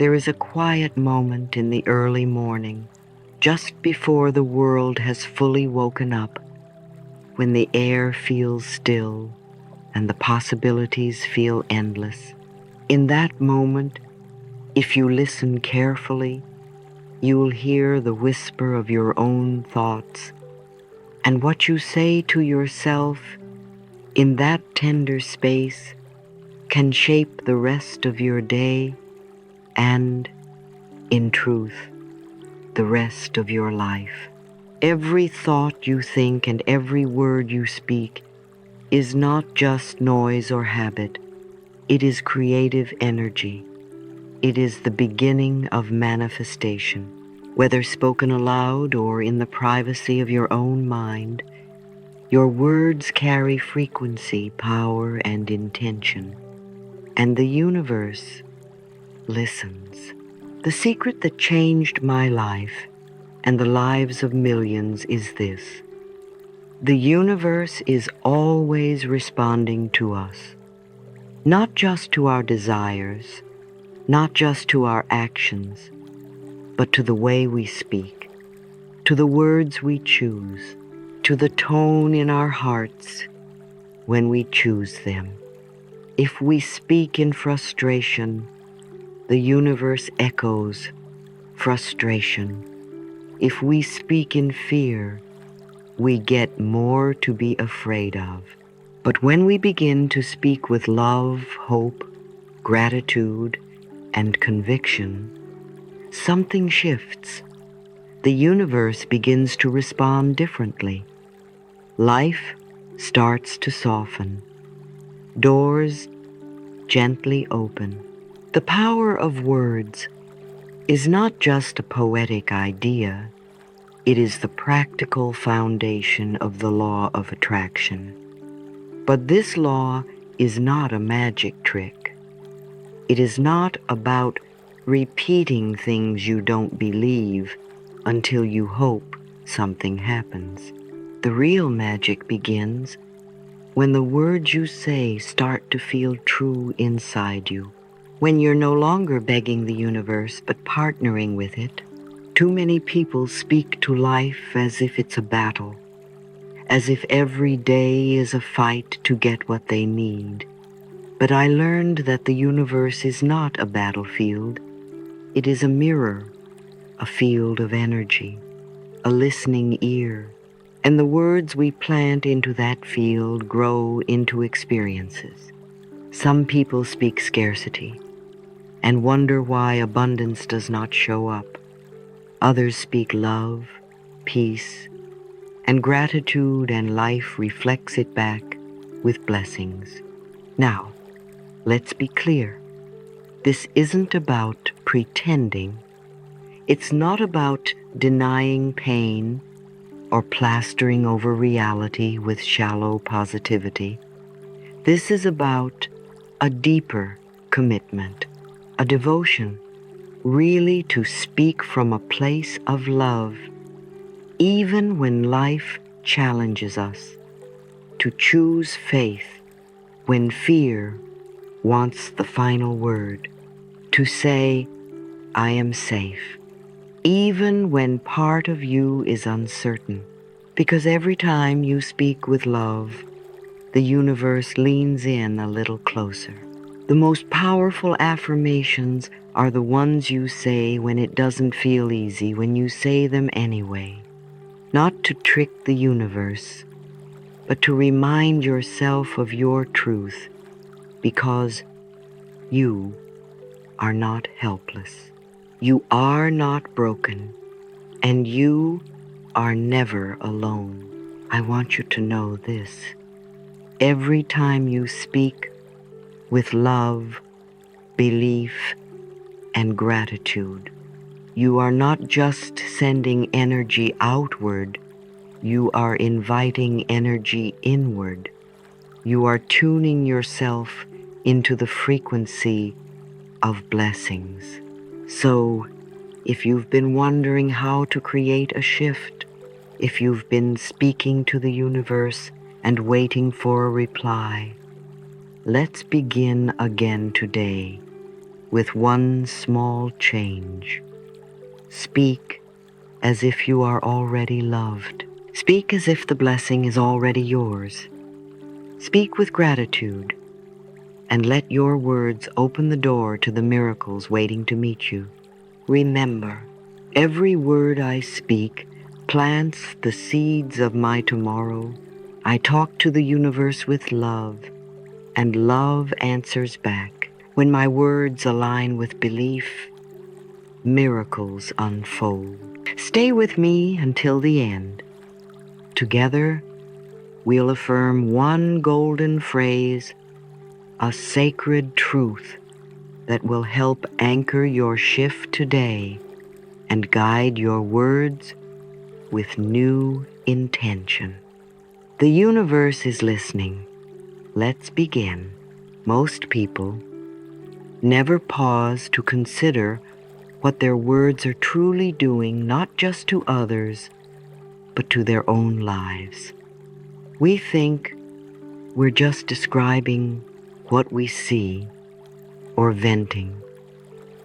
There is a quiet moment in the early morning, just before the world has fully woken up, when the air feels still and the possibilities feel endless. In that moment, if you listen carefully, you will hear the whisper of your own thoughts, and what you say to yourself in that tender space can shape the rest of your day and, in truth, the rest of your life. Every thought you think and every word you speak is not just noise or habit. It is creative energy. It is the beginning of manifestation. Whether spoken aloud or in the privacy of your own mind, your words carry frequency, power, and intention. And the universe listens. The secret that changed my life and the lives of millions is this: the universe is always responding to us, not just to our desires, not just to our actions, but to the way we speak, to the words we choose, to the tone in our hearts when we choose them. If we speak in frustration, the universe echoes frustration. If we speak in fear, we get more to be afraid of. But when we begin to speak with love, hope, gratitude, and conviction, something shifts. The universe begins to respond differently. Life starts to soften. Doors gently open. The power of words is not just a poetic idea. It is the practical foundation of the law of attraction. But this law is not a magic trick. It is not about repeating things you don't believe until you hope something happens. The real magic begins when the words you say start to feel true inside you, when you're no longer begging the universe but partnering with it. Too many people speak to life as if it's a battle, as if every day is a fight to get what they need. But I learned that the universe is not a battlefield. It is a mirror, a field of energy, a listening ear. And the words we plant into that field grow into experiences. Some people speak scarcity and wonder why abundance does not show up. Others speak love, peace, and gratitude, and life reflects it back with blessings. Now, let's be clear. This isn't about pretending. It's not about denying pain or plastering over reality with shallow positivity. This is about a deeper commitment, a devotion, really to speak from a place of love, even when life challenges us, to choose faith when fear wants the final word, to say, I am safe, even when part of you is uncertain, because every time you speak with love, the universe leans in a little closer. The most powerful affirmations are the ones you say when it doesn't feel easy, when you say them anyway, not to trick the universe, but to remind yourself of your truth, because you are not helpless. You are not broken, and you are never alone. I want you to know this. Every time you speak with love, belief, and gratitude, you are not just sending energy outward, you are inviting energy inward. You are tuning yourself into the frequency of blessings. So, if you've been wondering how to create a shift, if you've been speaking to the universe and waiting for a reply, let's begin again today. with one small change. Speak as if you are already loved. Speak as if the blessing is already yours. Speak with gratitude, and let your words open the door to the miracles waiting to meet you. Remember, every word I speak plants the seeds of my tomorrow. I talk to the universe with love, and love answers back. When my words align with belief, miracles unfold. Stay with me until the end. Together, we'll affirm one golden phrase, a sacred truth that will help anchor your shift today and guide your words with new intention. The universe is listening. Let's begin. Most people never pause to consider what their words are truly doing, not just to others, but to their own lives. We think we're just describing what we see, or venting,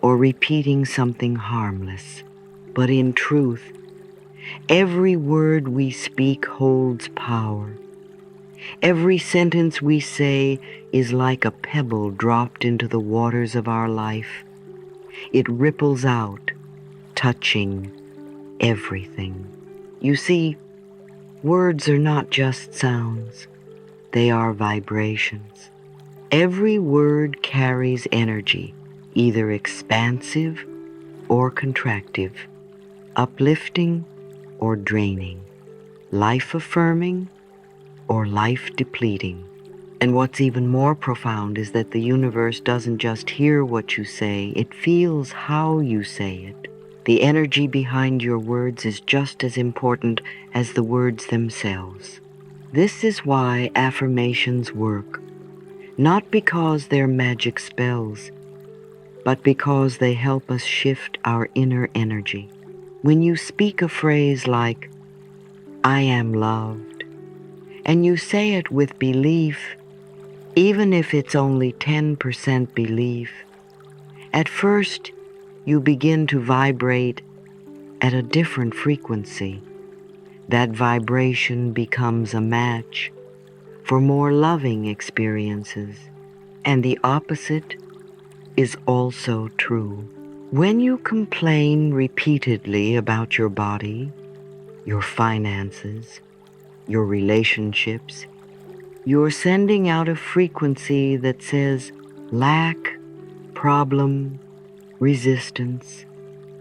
or repeating something harmless. But in truth, every word we speak holds power. Every sentence we say is like a pebble dropped into the waters of our life. It ripples out, touching everything. You see, words are not just sounds. They are vibrations. Every word carries energy, either expansive or contractive, uplifting or draining, life-affirming or life-depleting. And what's even more profound is that the universe doesn't just hear what you say, it feels how you say it. The energy behind your words is just as important as the words themselves. This is why affirmations work, not because they're magic spells, but because they help us shift our inner energy. When you speak a phrase like, "I am loved," and you say it with belief, even if it's only 10% belief, at first you begin to vibrate at a different frequency. That vibration becomes a match for more loving experiences. And the opposite is also true. When you complain repeatedly about your body, your finances, your relationships, you're sending out a frequency that says lack, problem, resistance,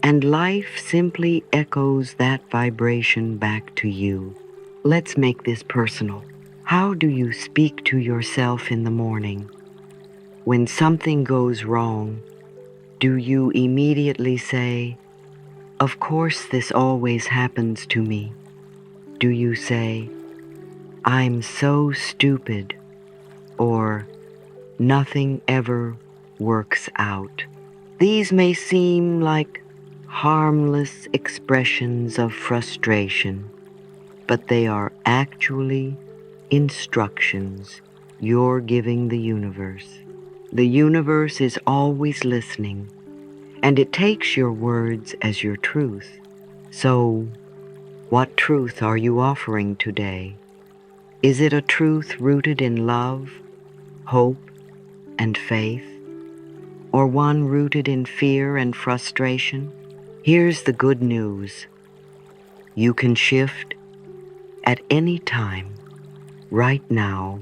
and life simply echoes that vibration back to you. Let's make this personal. How do you speak to yourself in the morning? When something goes wrong, do you immediately say, "Of course this always happens to me"? Do you say, "I'm so stupid," or "Nothing ever works out"? These may seem like harmless expressions of frustration, but they are actually instructions you're giving the universe. The universe is always listening, and it takes your words as your truth. So, what truth are you offering today? Is it a truth rooted in love, hope, and faith, or one rooted in fear and frustration? Here's the good news. You can shift at any time, right now,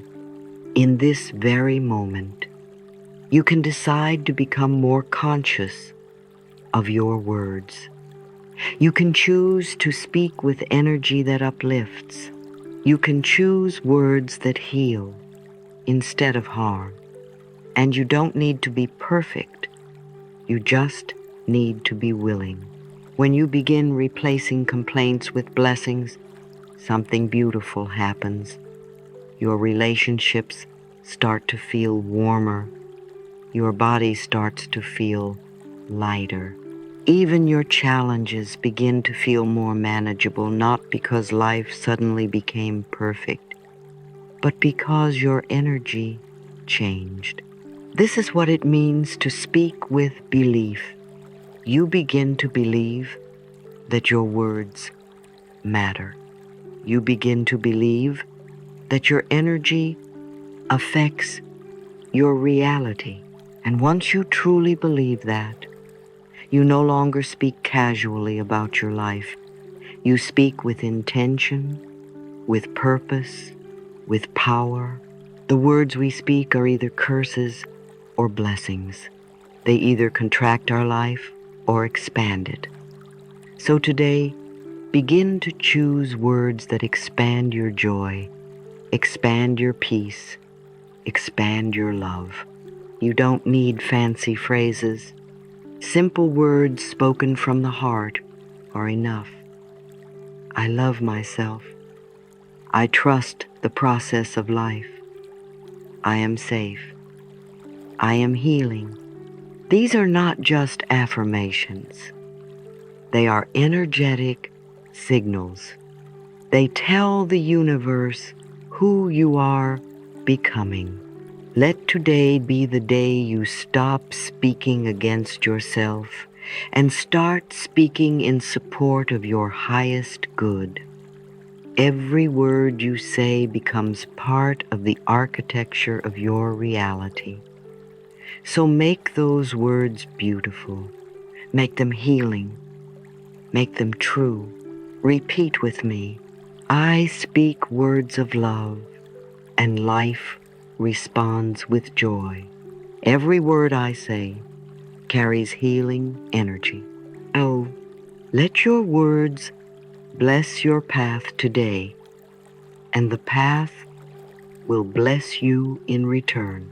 in this very moment. You can decide to become more conscious of your words. You can choose to speak with energy that uplifts. You can choose words that heal instead of harm. And you don't need to be perfect. You just need to be willing. When you begin replacing complaints with blessings, something beautiful happens. Your relationships start to feel warmer. Your body starts to feel lighter. Even your challenges begin to feel more manageable, not because life suddenly became perfect, but because your energy changed. This is what it means to speak with belief. You begin to believe that your words matter. You begin to believe that your energy affects your reality. And once you truly believe that, you no longer speak casually about your life. You speak with intention, with purpose, with power. The words we speak are either curses or blessings. They either contract our life or expand it. So today, begin to choose words that expand your joy, expand your peace, expand your love. You don't need fancy phrases. Simple words spoken from the heart are enough. I love myself. I trust the process of life. I am safe. I am healing. These are not just affirmations. They are energetic signals. They tell the universe who you are becoming. Let today be the day you stop speaking against yourself and start speaking in support of your highest good. Every word you say becomes part of the architecture of your reality. So make those words beautiful. Make them healing. Make them true. Repeat with me. I speak words of love, and life responds with joy. Every word I say carries healing energy. Oh, let your words bless your path today, and the path will bless you in return.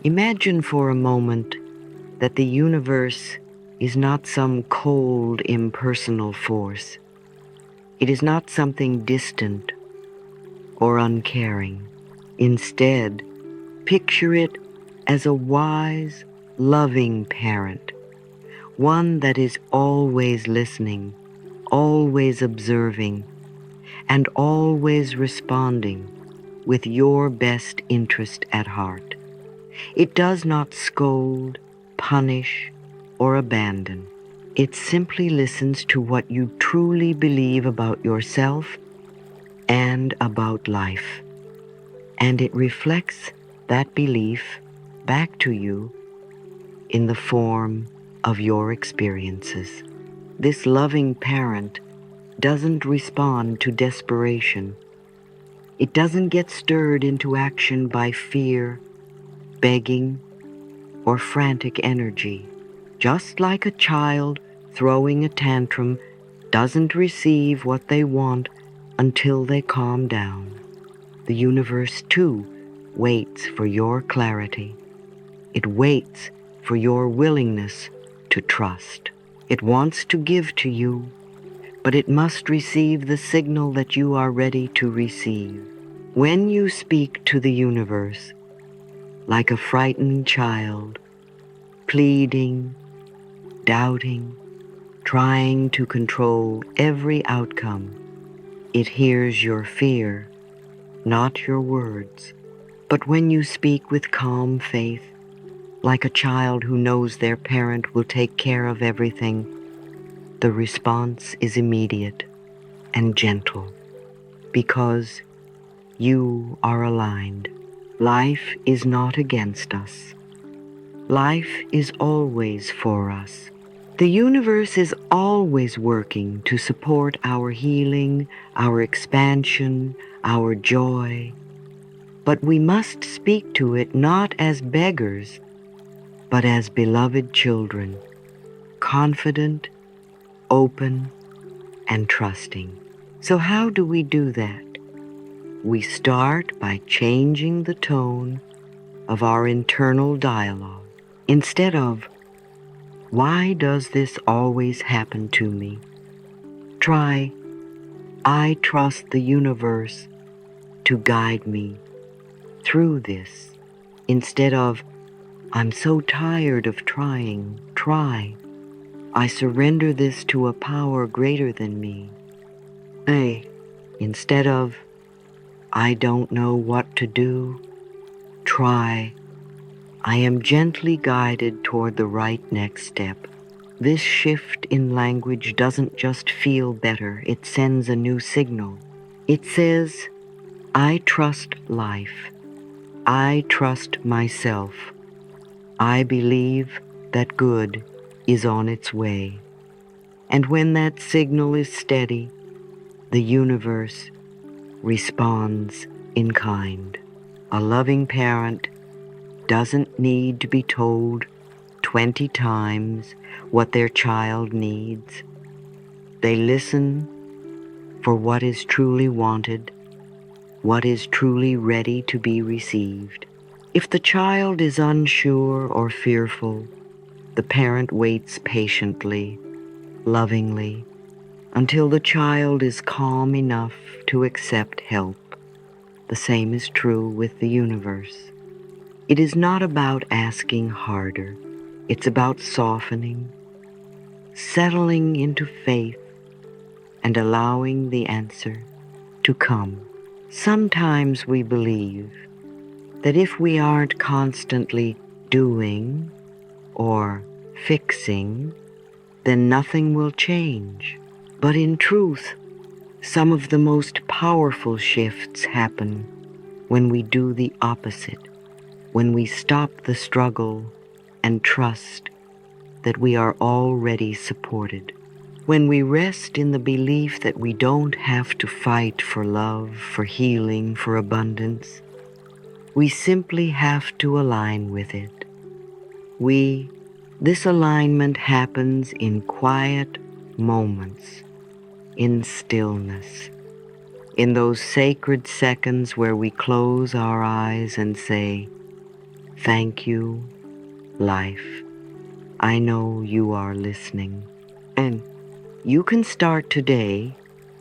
Imagine for a moment that the universe is not some cold, impersonal force. It is not something distant or uncaring. Instead, picture it as a wise, loving parent, one that is always listening, always observing, and always responding with your best interest at heart. It does not scold, punish, or abandon. It simply listens to what you truly believe about yourself and about life. And it reflects that belief back to you in the form of your experiences. This loving parent doesn't respond to desperation. It doesn't get stirred into action by fear, begging, or frantic energy. Just like a child throwing a tantrum doesn't receive what they want until they calm down. The universe, too, waits for your clarity. It waits for your willingness to trust. It wants to give to you, but it must receive the signal that you are ready to receive. When you speak to the universe, like a frightened child, pleading, doubting, trying to control every outcome, it hears your fear, not your words. But when you speak with calm faith, like a child who knows their parent will take care of everything, the response is immediate and gentle, because you are aligned. Life is not against us. Life is always for us. The universe is always working to support our healing, our expansion, our joy. But we must speak to it not as beggars, but as beloved children, confident, open, and trusting. So how do we do that? We start by changing the tone of our internal dialogue. Instead of, "Why does this always happen to me?" try, "I trust the universe to guide me through this." Instead of, "I'm so tired of trying," try, "I surrender this to a power greater than me." Hey, instead of, "I don't know what to do," try, I am gently guided toward the right next step. This shift in language doesn't just feel better, it sends a new signal. It says, I trust life. I trust myself. I believe that good is on its way. And when that signal is steady, the universe responds in kind. A loving parent doesn't need to be told 20 times what their child needs. They listen for what is truly wanted, what is truly ready to be received. If the child is unsure or fearful, the parent waits patiently, lovingly, until the child is calm enough to accept help. The same is true with the universe. It is not about asking harder. It's about softening, settling into faith, and allowing the answer to come. Sometimes we believe that if we aren't constantly doing or fixing, then nothing will change. But in truth, some of the most powerful shifts happen when we do the opposite, when we stop the struggle and trust that we are already supported. When we rest in the belief that we don't have to fight for love, for healing, for abundance, we simply have to align with it. This alignment happens in quiet moments, in stillness, in those sacred seconds where we close our eyes and say, thank you, life. I know you are listening. And you can start today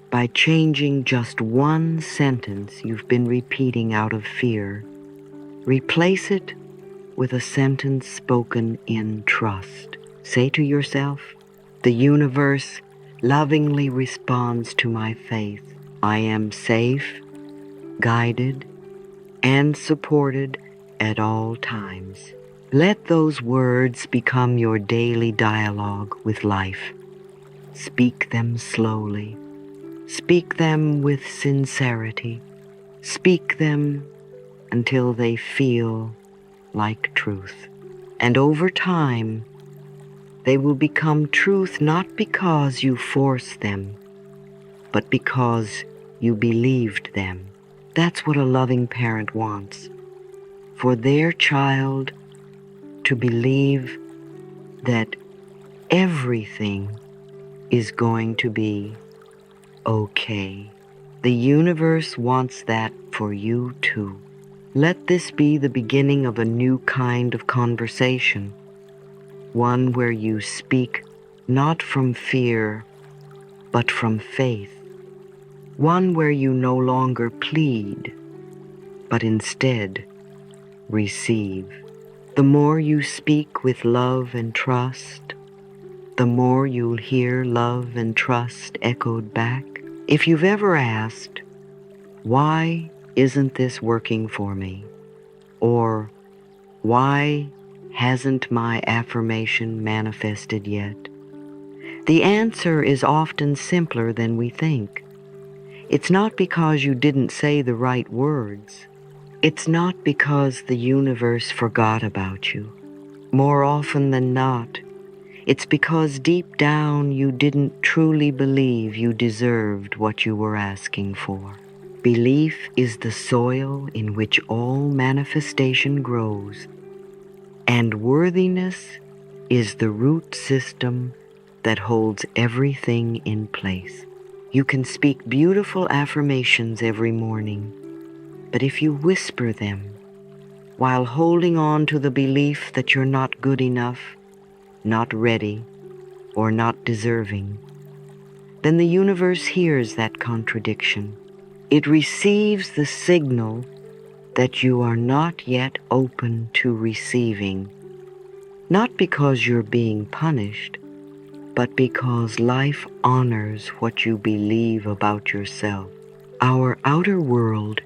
by changing just one sentence you've been repeating out of fear. Replace it with a sentence spoken in trust. Say to yourself, the universe lovingly responds to my faith. I am safe, guided, and supported at all times. Let those words become your daily dialogue with life. Speak them slowly. Speak them with sincerity. Speak them until they feel like truth. And over time, they will become truth not because you force them, but because you believed them. That's what a loving parent wants, for their child to believe that everything is going to be okay. The universe wants that for you too. Let this be the beginning of a new kind of conversation, one where you speak not from fear, but from faith, one where you no longer plead, but instead receive. The more you speak with love and trust, the more you'll hear love and trust echoed back. If you've ever asked, why isn't this working for me? Or why hasn't my affirmation manifested yet? The answer is often simpler than we think. It's not because you didn't say the right words. It's not because the universe forgot about you. More often than not, it's because deep down you didn't truly believe you deserved what you were asking for. Belief is the soil in which all manifestation grows, and worthiness is the root system that holds everything in place. You can speak beautiful affirmations every morning, but if you whisper them while holding on to the belief that you're not good enough, not ready, or not deserving, then the universe hears that contradiction. It receives the signal that you are not yet open to receiving, not because you're being punished, but because life honors what you believe about yourself. Our outer world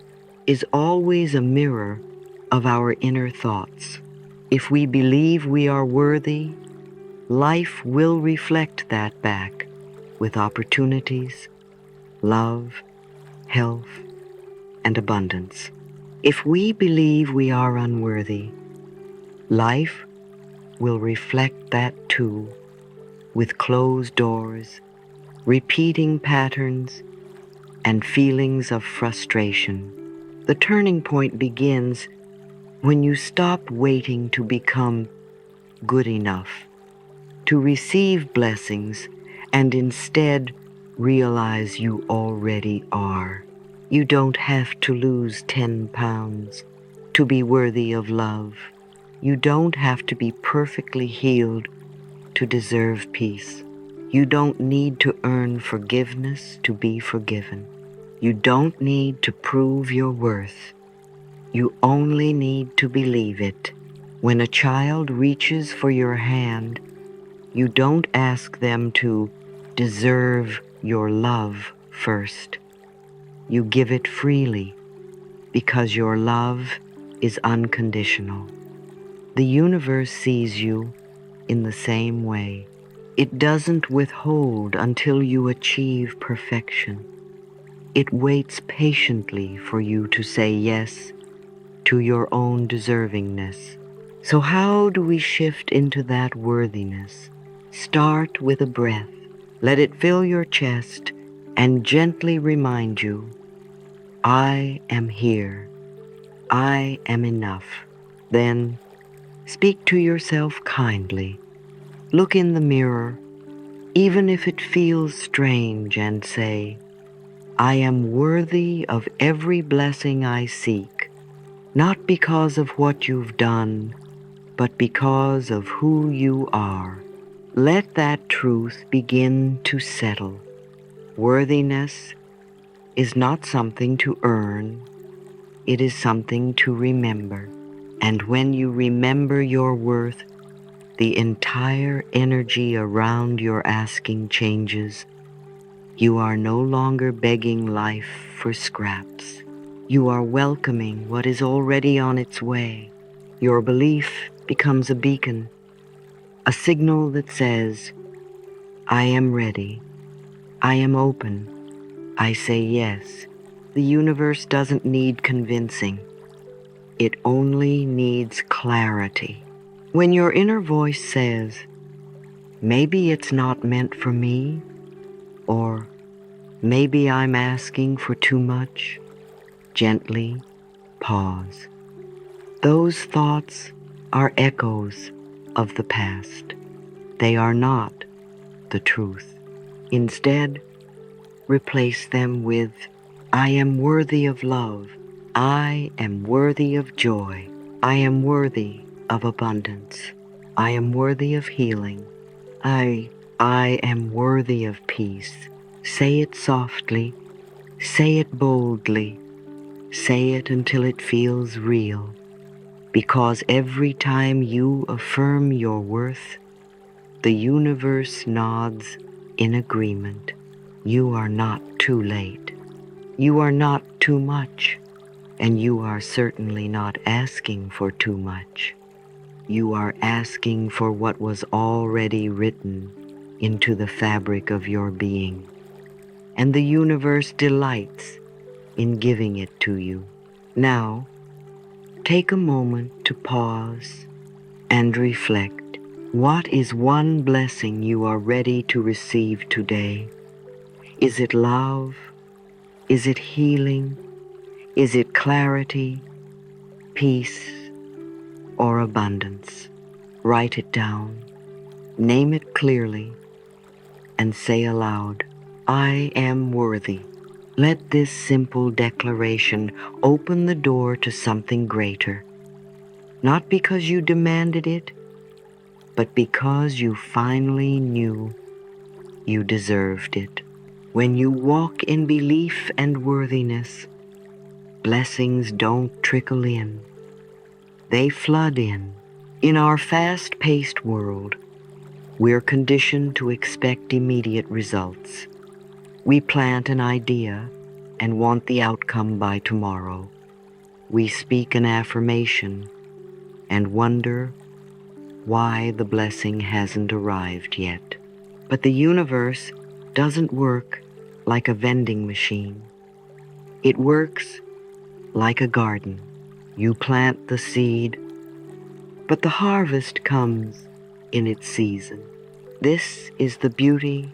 is always a mirror of our inner thoughts. If we believe we are worthy, life will reflect that back with opportunities, love, health, and abundance. If we believe we are unworthy, life will reflect that too, with closed doors, repeating patterns, and feelings of frustration. The turning point begins when you stop waiting to become good enough, to receive blessings, and instead realize you already are. You don't have to lose 10 pounds to be worthy of love. You don't have to be perfectly healed to deserve peace. You don't need to earn forgiveness to be forgiven. You don't need to prove your worth. You only need to believe it. When a child reaches for your hand, you don't ask them to deserve your love first. You give it freely because your love is unconditional. The universe sees you in the same way. It doesn't withhold until you achieve perfection. It waits patiently for you to say yes to your own deservingness. So how do we shift into that worthiness? Start with a breath. Let it fill your chest and gently remind you, I am here. I am enough. Then speak to yourself kindly. Look in the mirror, even if it feels strange, and say, I am worthy of every blessing I seek, not because of what you've done, but because of who you are. Let that truth begin to settle. Worthiness is not something to earn, it is something to remember. And when you remember your worth, the entire energy around your asking changes. You are no longer begging life for scraps. You are welcoming what is already on its way. Your belief becomes a beacon, a signal that says, I am ready. I am open. I say yes. The universe doesn't need convincing. It only needs clarity. When your inner voice says, maybe it's not meant for me, or maybe I'm asking for too much, gently pause. Those thoughts are echoes of the past. They are not the truth. Instead, replace them with, I am worthy of love. I am worthy of joy. I am worthy of abundance. I am worthy of healing. I am worthy of peace. Say it softly. Say it boldly. Say it until it feels real. Because every time you affirm your worth, the universe nods in agreement. You are not too late. You are not too much. And you are certainly not asking for too much. You are asking for what was already written into the fabric of your being. And the universe delights in giving it to you. Now, take a moment to pause and reflect. What is one blessing you are ready to receive today? Is it love? Is it healing? Is it clarity, peace, or abundance? Write it down, name it clearly, and say aloud, I am worthy. Let this simple declaration open the door to something greater, not because you demanded it, but because you finally knew you deserved it. When you walk in belief and worthiness, blessings don't trickle in. They flood in. In our fast-paced world, we're conditioned to expect immediate results. We plant an idea and want the outcome by tomorrow. We speak an affirmation and wonder why the blessing hasn't arrived yet. But the universe doesn't work like a vending machine. It works like a garden. You plant the seed, but the harvest comes in its season. This is the beauty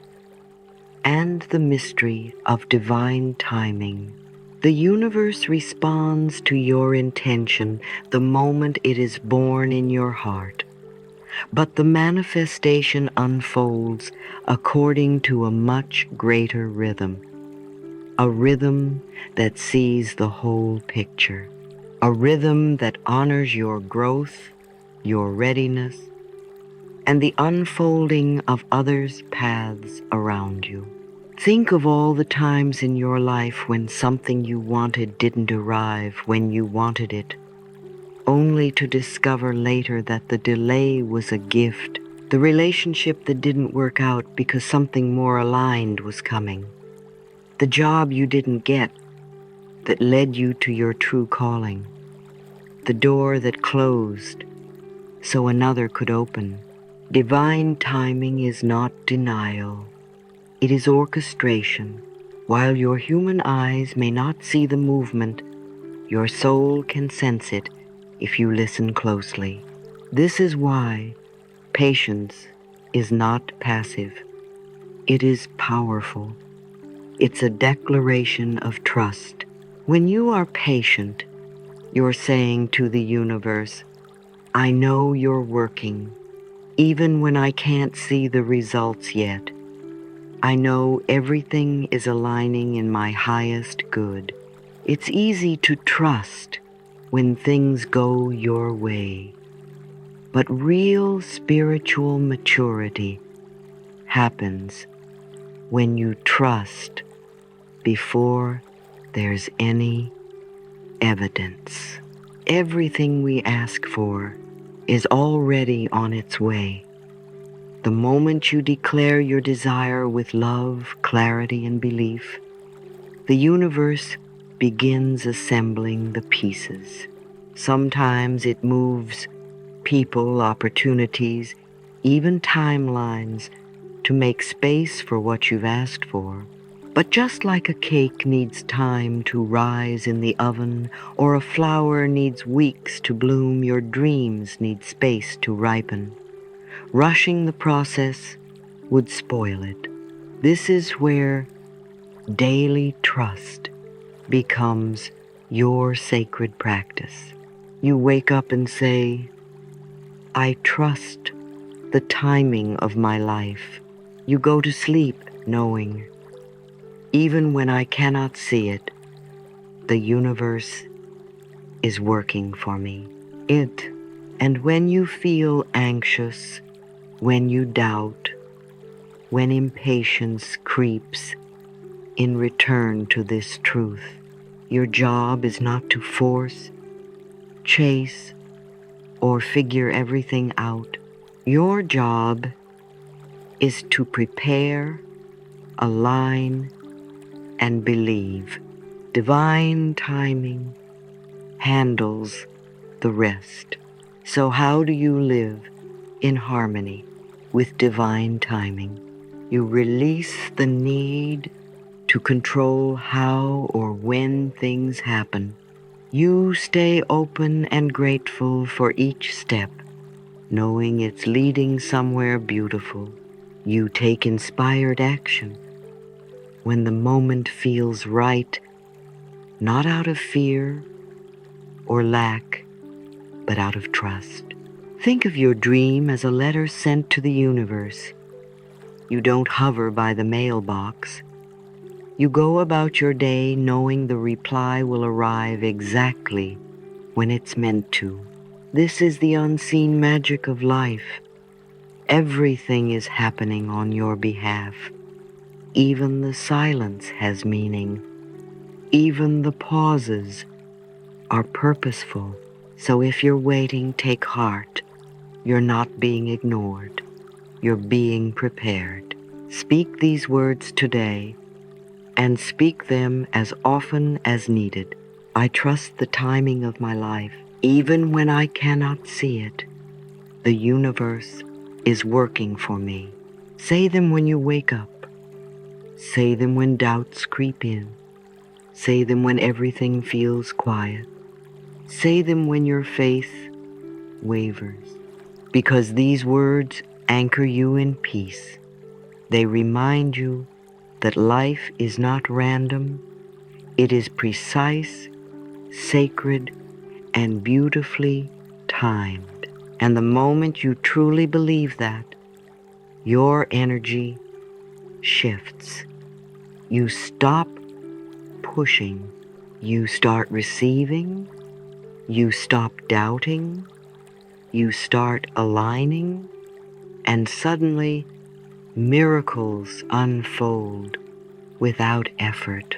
and the mystery of divine timing. The universe responds to your intention the moment it is born in your heart, but the manifestation unfolds according to a much greater rhythm, a rhythm that sees the whole picture, a rhythm that honors your growth, your readiness, and the unfolding of others' paths around you. Think of all the times in your life when something you wanted didn't arrive when you wanted it, only to discover later that the delay was a gift, the relationship that didn't work out because something more aligned was coming, the job you didn't get that led you to your true calling, the door that closed so another could open. Divine timing is not denial. It is orchestration. While your human eyes may not see the movement, your soul can sense it if you listen closely. This is why patience is not passive. It is powerful. It's a declaration of trust. When you are patient, you're saying to the universe, I know you're working, even when I can't see the results yet. I know everything is aligning in my highest good. It's easy to trust when things go your way, but real spiritual maturity happens when you trust before there's any evidence. Everything we ask for is already on its way. The moment you declare your desire with love, clarity, and belief, the universe begins assembling the pieces. Sometimes it moves people, opportunities, even timelines to make space for what you've asked for. But just like a cake needs time to rise in the oven, or a flower needs weeks to bloom, your dreams need space to ripen. Rushing the process would spoil it. This is where daily trust becomes your sacred practice. You wake up and say, I trust the timing of my life. You go to sleep knowing, even when I cannot see it, the universe is working for me. And when you feel anxious, when you doubt, when impatience creeps in return to this truth, your job is not to force, chase, or figure everything out. Your job is to prepare, align, and believe. Divine timing handles the rest. So how do you live in harmony with divine timing? You release the need to control how or when things happen. You stay open and grateful for each step, knowing it's leading somewhere beautiful. You take inspired action when the moment feels right, not out of fear or lack, but out of trust. Think of your dream as a letter sent to the universe. You don't hover by the mailbox. You go about your day knowing the reply will arrive exactly when it's meant to. This is the unseen magic of life. Everything is happening on your behalf. Even the silence has meaning. Even the pauses are purposeful. So if you're waiting, take heart. You're not being ignored. You're being prepared. Speak these words today, and speak them as often as needed. I trust the timing of my life. Even when I cannot see it, the universe is working for me. Say them when you wake up. Say them when doubts creep in. Say them when everything feels quiet. Say them when your faith wavers. Because these words anchor you in peace. They remind you that life is not random. It is precise, sacred, and beautifully timed. And the moment you truly believe that, your energy shifts. You stop pushing. You start receiving. You stop doubting. You start aligning. And suddenly, miracles unfold without effort.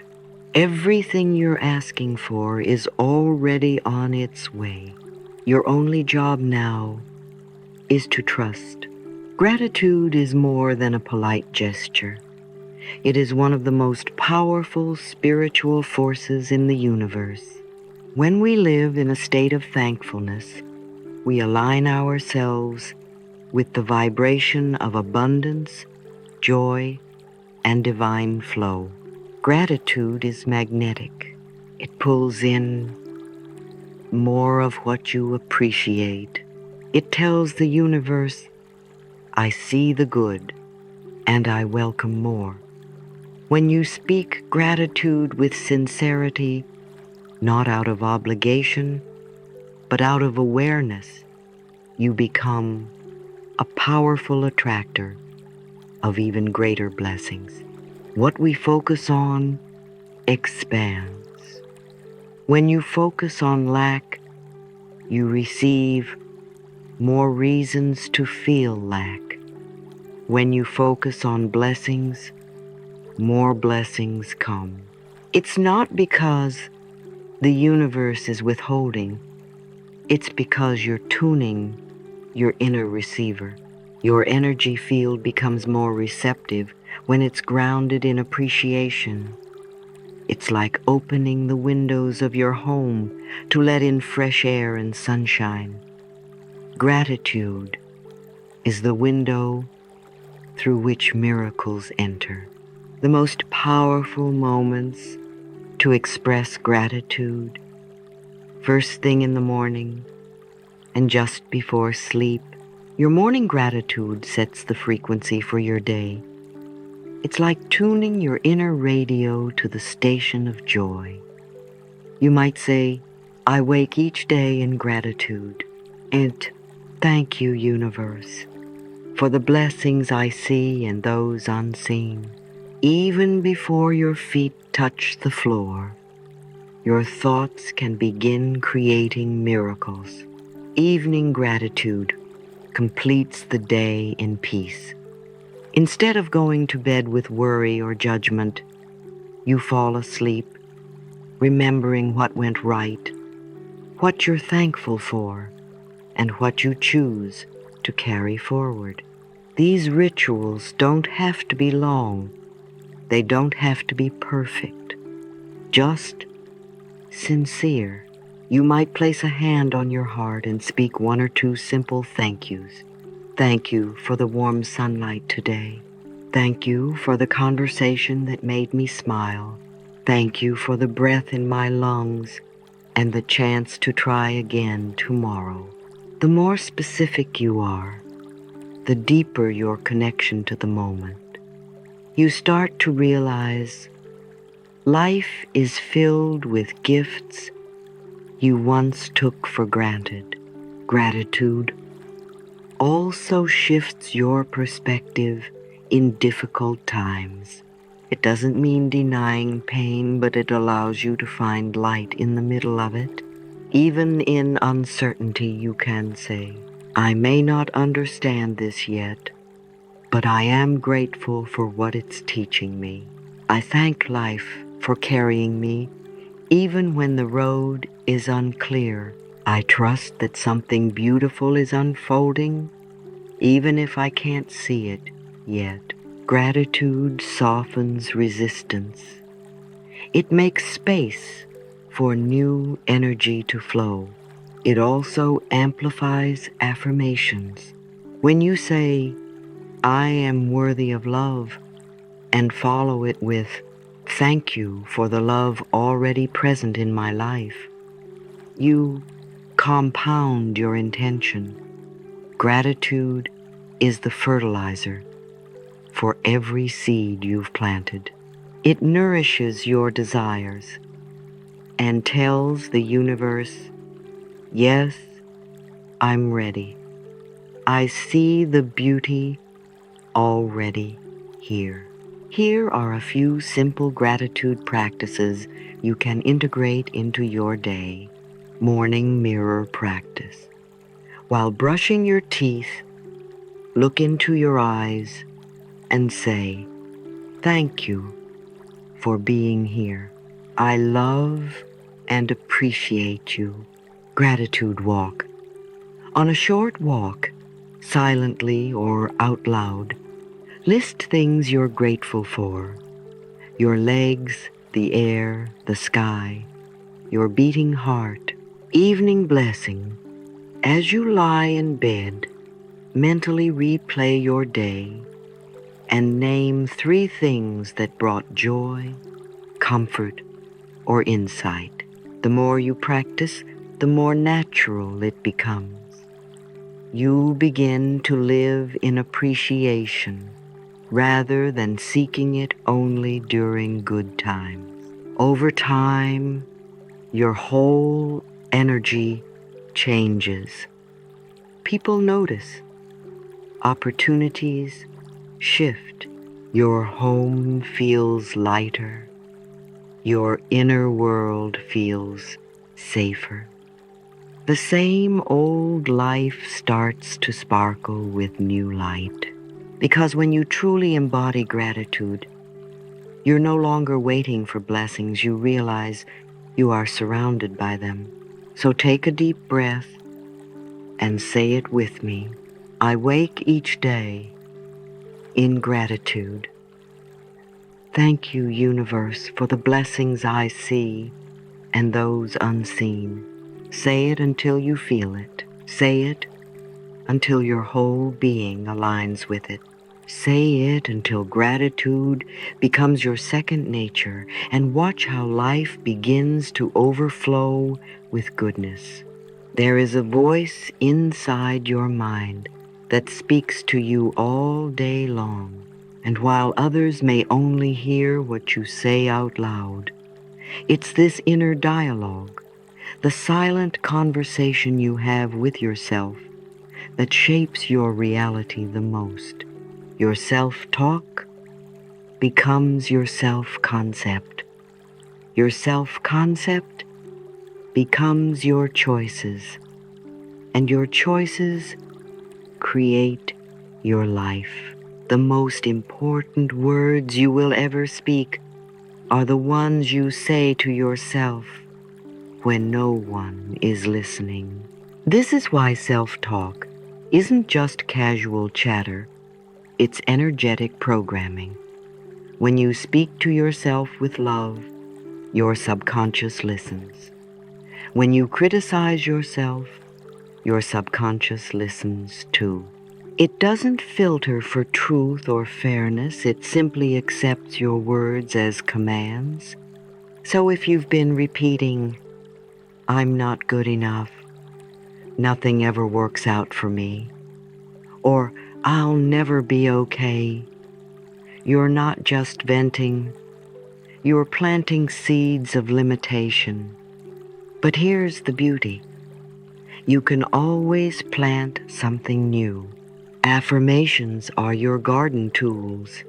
Everything you're asking for is already on its way. Your only job now is to trust. Gratitude is more than a polite gesture. It is one of the most powerful spiritual forces in the universe. When we live in a state of thankfulness, we align ourselves with the vibration of abundance, joy, and divine flow. Gratitude is magnetic. It pulls in more of what you appreciate. It tells the universe, I see the good and I welcome more. When you speak gratitude with sincerity, not out of obligation, but out of awareness, you become a powerful attractor of even greater blessings. What we focus on expands. When you focus on lack, you receive more reasons to feel lack. When you focus on blessings, more blessings come. It's not because the universe is withholding. It's because you're tuning your inner receiver. Your energy field becomes more receptive when it's grounded in appreciation. It's like opening the windows of your home to let in fresh air and sunshine. Gratitude is the window through which miracles enter. The most powerful moments to express gratitude: first thing in the morning and just before sleep. Your morning gratitude sets the frequency for your day. It's like tuning your inner radio to the station of joy. You might say, I wake each day in gratitude, and thank you, universe, for the blessings I see and those unseen. Even before your feet touch the floor, your thoughts can begin creating miracles. Evening gratitude completes the day in peace. Instead of going to bed with worry or judgment, you fall asleep remembering what went right, what you're thankful for, and what you choose to carry forward. These rituals don't have to be long. They don't have to be perfect. Just sincere. You might place a hand on your heart and speak one or two simple thank yous. Thank you for the warm sunlight today. Thank you for the conversation that made me smile. Thank you for the breath in my lungs and the chance to try again tomorrow. The more specific you are, the deeper your connection to the moment. You start to realize life is filled with gifts you once took for granted. Gratitude also shifts your perspective in difficult times. It doesn't mean denying pain, but it allows you to find light in the middle of it. Even in uncertainty, you can say, I may not understand this yet, but I am grateful for what it's teaching me. I thank life for carrying me, even when the road is unclear. I trust that something beautiful is unfolding, even if I can't see it yet. Gratitude softens resistance. It makes space for new energy to flow. It also amplifies affirmations. When you say, I am worthy of love, and follow it with, thank you for the love already present in my life, you compound your intention. Gratitude is the fertilizer for every seed you've planted. It nourishes your desires and tells the universe, yes, I'm ready. I see the beauty already here. Here are a few simple gratitude practices you can integrate into your day. Morning mirror practice. While brushing your teeth, look into your eyes and say, thank you for being here. I love and appreciate you. Gratitude walk. On a short walk, silently or out loud, list things you're grateful for. Your legs, the air, the sky, your beating heart. Evening blessing. As you lie in bed, mentally replay your day and name 3 things that brought joy, comfort, or insight. The more you practice, the more natural it becomes. You begin to live in appreciation rather than seeking it only during good times. Over time, your whole energy changes. People notice. Opportunities shift. Your home feels lighter. Your inner world feels safer. The same old life starts to sparkle with new light. Because when you truly embody gratitude, you're no longer waiting for blessings. You realize you are surrounded by them. So take a deep breath and say it with me. I wake each day in gratitude. Thank you, universe, for the blessings I see and those unseen. Say it until you feel it. Say it until your whole being aligns with it. Say it until gratitude becomes your second nature, and watch how life begins to overflow with goodness. There is a voice inside your mind that speaks to you all day long, and while others may only hear what you say out loud, it's this inner dialogue, the silent conversation you have with yourself, that shapes your reality the most. Your self-talk becomes your self-concept. Your self-concept becomes your choices, and your choices create your life. The most important words you will ever speak are the ones you say to yourself when no one is listening. This is why self-talk isn't just casual chatter, it's energetic programming. When you speak to yourself with love, your subconscious listens. When you criticize yourself, your subconscious listens too. It doesn't filter for truth or fairness, it simply accepts your words as commands. So if you've been repeating, I'm not good enough, nothing ever works out for me, or I'll never be okay, you're not just venting, you're planting seeds of limitation. But here's the beauty. You can always plant something new. Affirmations are your garden tools.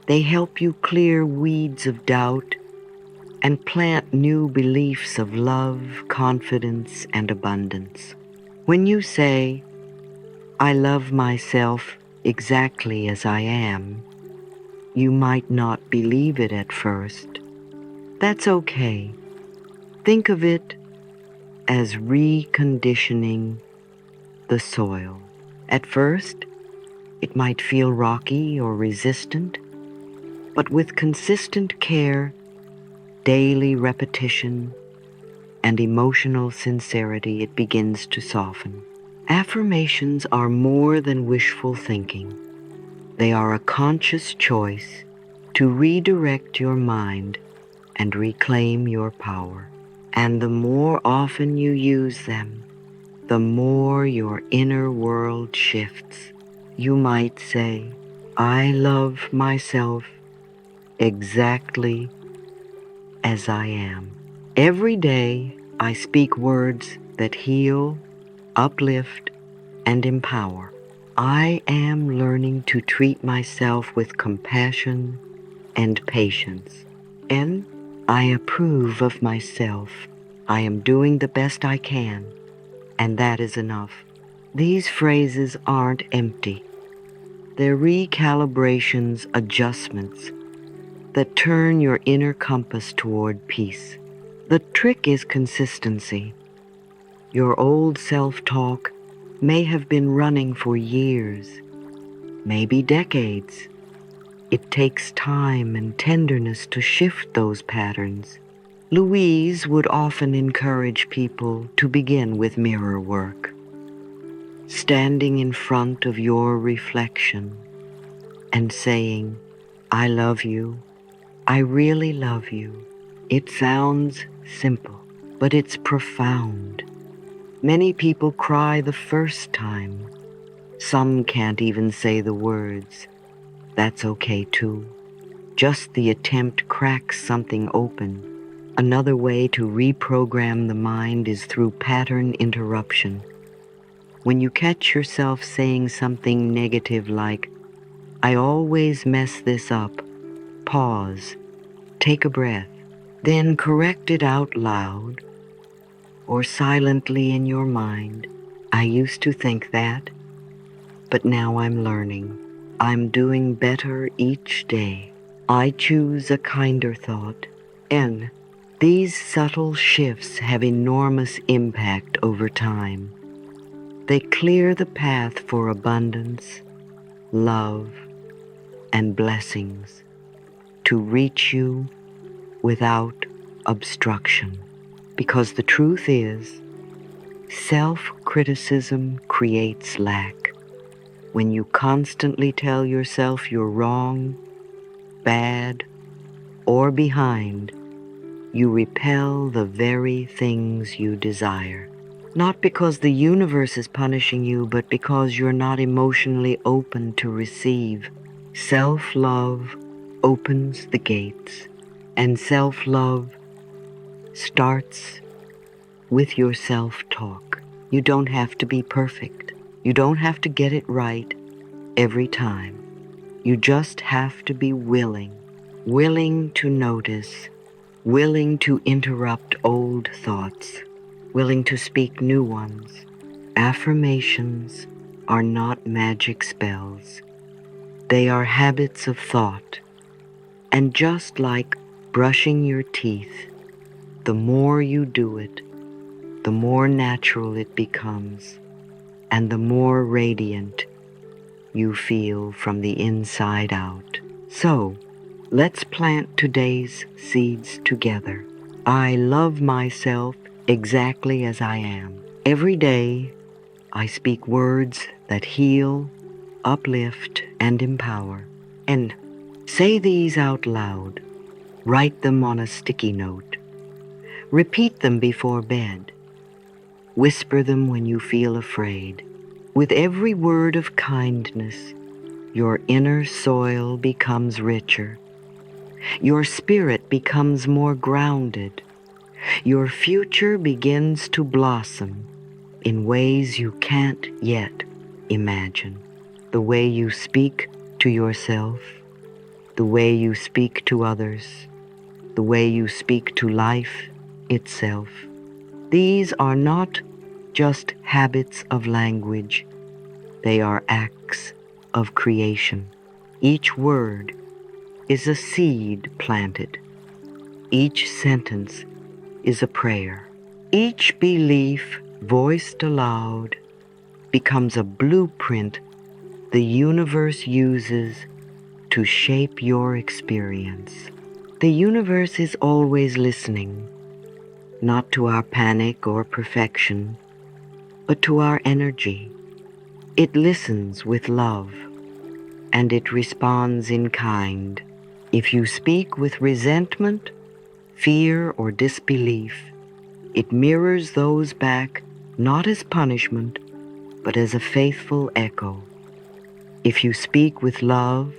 They help you clear weeds of doubt and plant new beliefs of love, confidence, and abundance. When you say, I love myself exactly as I am, you might not believe it at first. That's okay. Think of it as reconditioning the soil. At first, it might feel rocky or resistant, but with consistent care, daily repetition, and emotional sincerity, it begins to soften. Affirmations are more than wishful thinking. They are a conscious choice to redirect your mind and reclaim your power. And the more often you use them, the more your inner world shifts. You might say, I love myself exactly as I am. Every day I speak words that heal, uplift, and empower. I am learning to treat myself with compassion and patience. And I approve of myself. I am doing the best I can, and that is enough. These phrases aren't empty. They're recalibrations, adjustments that turn your inner compass toward peace. The trick is consistency. Your old self-talk may have been running for years, maybe decades. It takes time and tenderness to shift those patterns. Louise would often encourage people to begin with mirror work, standing in front of your reflection and saying, I love you. I really love you. It sounds simple, but it's profound. Many people cry the first time. Some can't even say the words. That's okay too. Just the attempt cracks something open. Another way to reprogram the mind is through pattern interruption. When you catch yourself saying something negative like, I always mess this up, pause, take a breath, then correct it out loud or silently in your mind. I used to think that, but now I'm learning. I'm doing better each day. I choose a kinder thought. And these subtle shifts have enormous impact over time. They clear the path for abundance, love, and blessings to reach you without obstruction. Because the truth is, self-criticism creates lack. When you constantly tell yourself you're wrong, bad, or behind, you repel the very things you desire. Not because the universe is punishing you, but because you're not emotionally open to receive. Self-love opens the gates, and self-love starts with your self-talk. You don't have to be perfect. You don't have to get it right every time. You just have to be willing to notice, willing to interrupt old thoughts, willing to speak new ones. Affirmations are not magic spells. They are habits of thought. And just like brushing your teeth, the more you do it, the more natural it becomes, and the more radiant you feel from the inside out. So, let's plant today's seeds together. I love myself exactly as I am. Every day, I speak words that heal, uplift, and empower. And say these out loud. Write them on a sticky note. Repeat them before bed. Whisper them when you feel afraid. With every word of kindness, your inner soil becomes richer. Your spirit becomes more grounded. Your future begins to blossom in ways you can't yet imagine. The way you speak to yourself, the way you speak to others, the way you speak to life itself. These are not just habits of language. They are acts of creation. Each word is a seed planted. Each sentence is a prayer. Each belief voiced aloud becomes a blueprint the universe uses to shape your experience. The universe is always listening. not to our panic or perfection, but to our energy. It listens with love, and it responds in kind. If you speak with resentment, fear, or disbelief, it mirrors those back not as punishment, but as a faithful echo. If you speak with love,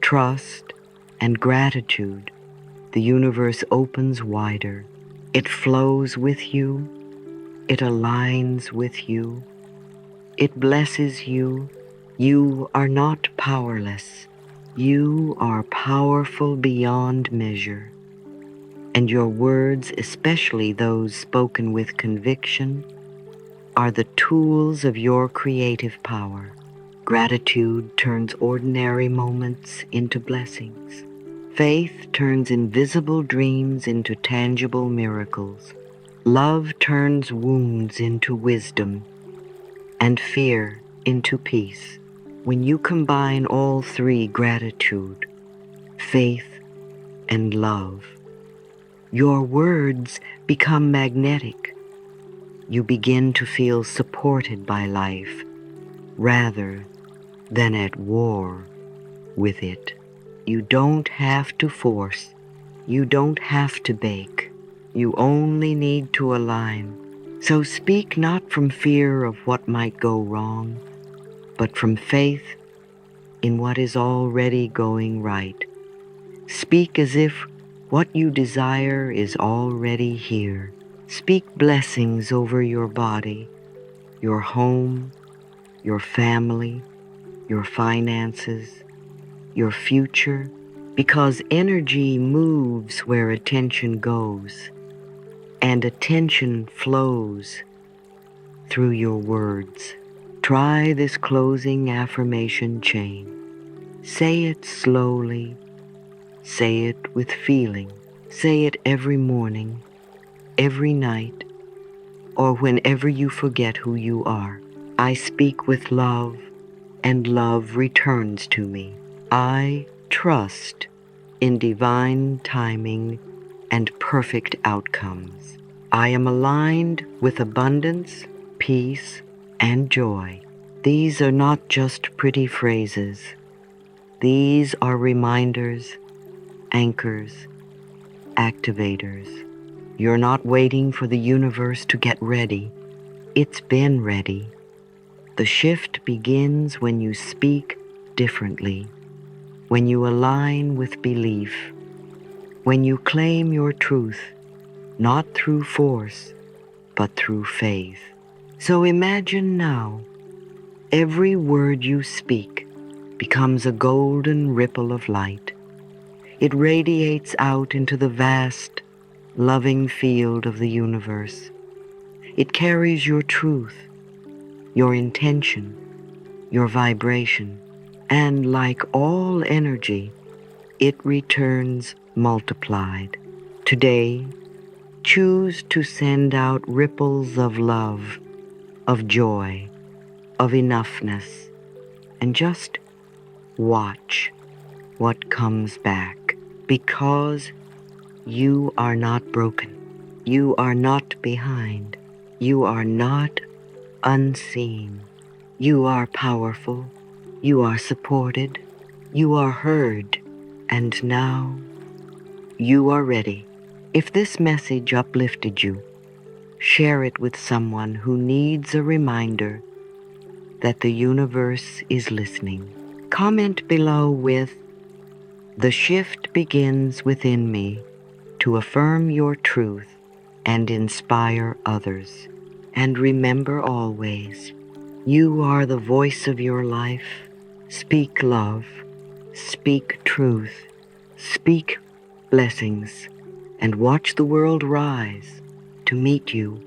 trust, and gratitude, the universe opens wider. It flows with you, it aligns with you, it blesses you. You are not powerless. You are powerful beyond measure. And your words, especially those spoken with conviction, are the tools of your creative power. Gratitude turns ordinary moments into blessings. Faith turns invisible dreams into tangible miracles. Love turns wounds into wisdom, and fear into peace. When you combine all three, gratitude, faith, and love, your words become magnetic. You begin to feel supported by life rather than at war with it. You don't have to force. You don't have to bake. You only need to align. So speak not from fear of what might go wrong, but from faith in what is already going right. Speak as if what you desire is already here. Speak blessings over your body, your home, your family, your finances, your future, because energy moves where attention goes, and attention flows through your words. Try this closing affirmation chain. Say it slowly. Say it with feeling. Say it every morning, every night, or whenever you forget who you are. I speak with love, and love returns to me. I trust in divine timing and perfect outcomes. I am aligned with abundance, peace, and joy. These are not just pretty phrases. These are reminders, anchors, activators. You're not waiting for the universe to get ready. It's been ready. The shift begins when you speak differently, when you align with belief, when you claim your truth, not through force, but through faith. So imagine now, every word you speak becomes a golden ripple of light. It radiates out into the vast, loving field of the universe. It carries your truth, your intention, your vibration, and like all energy, it returns multiplied. Today, choose to send out ripples of love, of joy, of enoughness, and just watch what comes back, because you are not broken. You are not behind. You are not unseen. You are powerful. You are supported. You are heard. And now you are ready. If this message uplifted you, share it with someone who needs a reminder that the universe is listening. Comment below with, "The shift begins within me," to affirm your truth and inspire others. And remember always, you are the voice of your life. Speak love, speak truth, speak blessings, and watch the world rise to meet you